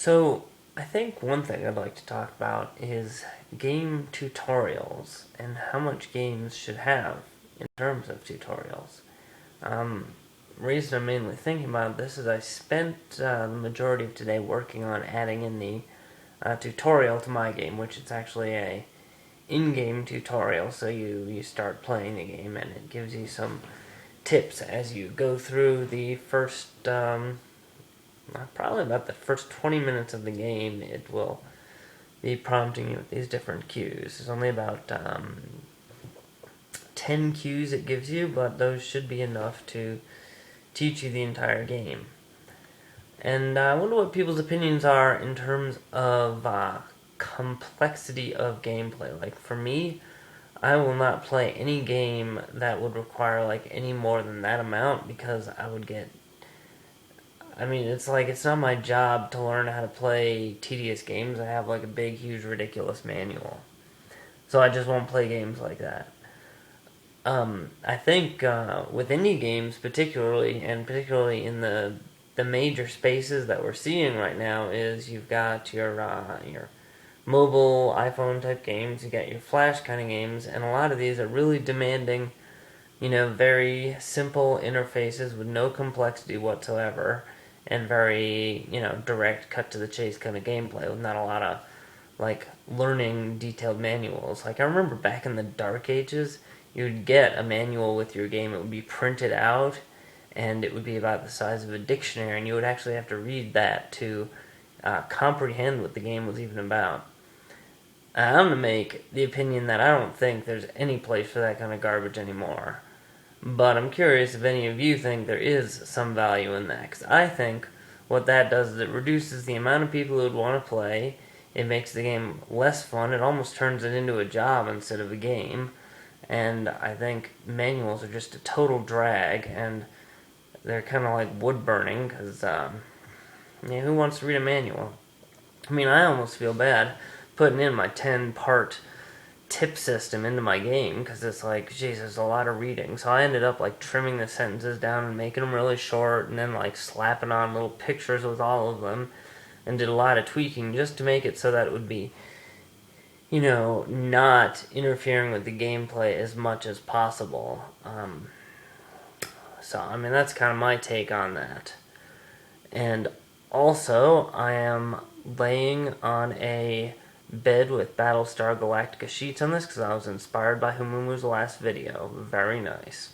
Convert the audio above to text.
So, I think one thing I'd like to talk about is game tutorials and how much games should have in terms of tutorials. Um, reason I'm mainly thinking about this is I spent the majority of today working on adding in the tutorial to my game, which is actually a in-game tutorial. So you start playing the game and it gives you some tips as you go through the first probably about the first 20 minutes of the game. It will be prompting you with these different cues. There's only about 10 cues it gives you, but those should be enough to teach you the entire game. And I wonder what people's opinions are in terms of complexity of gameplay. Like for me, I will not play any game that would require like any more than that amount because I would get. I mean, it's like it's not my job to learn how to play tedious games. I have like a big, huge, ridiculous manual, so I just won't play games like that. I think with indie games, particularly in the major spaces that we're seeing right now, is you've got your mobile iPhone type games, you got your Flash kind of games, and a lot of these are really demanding, very simple interfaces with no complexity whatsoever, and very direct, cut to the chase kind of gameplay with not a lot of like learning detailed manuals. Like I remember back in the dark ages, you'd get a manual with your game. It would be printed out, and it would be about the size of a dictionary, and you would actually have to read that to comprehend what the game was even about. I'm gonna make the opinion that I don't think there's any place for that kind of garbage anymore. But I'm curious if any of you think there is some value in that. Because I think what that does is it reduces the amount of people who would want to play. It makes the game less fun. It almost turns it into a job instead of a game. And I think manuals are just a total drag. And they're kind of like wood burning. Because, who wants to read a manual? I mean, I almost feel bad putting in my 10-part tip system into my game because it's like, geez, there's a lot of reading. So I ended up like trimming the sentences down and making them really short, and then like slapping on little pictures with all of them, and did a lot of tweaking just to make it so that it would be, not interfering with the gameplay as much as possible. So I mean, that's kind of my take on that. And also, I am laying on a bed with Battlestar Galactica sheets on this because I was inspired by Humumu's last video. Very nice.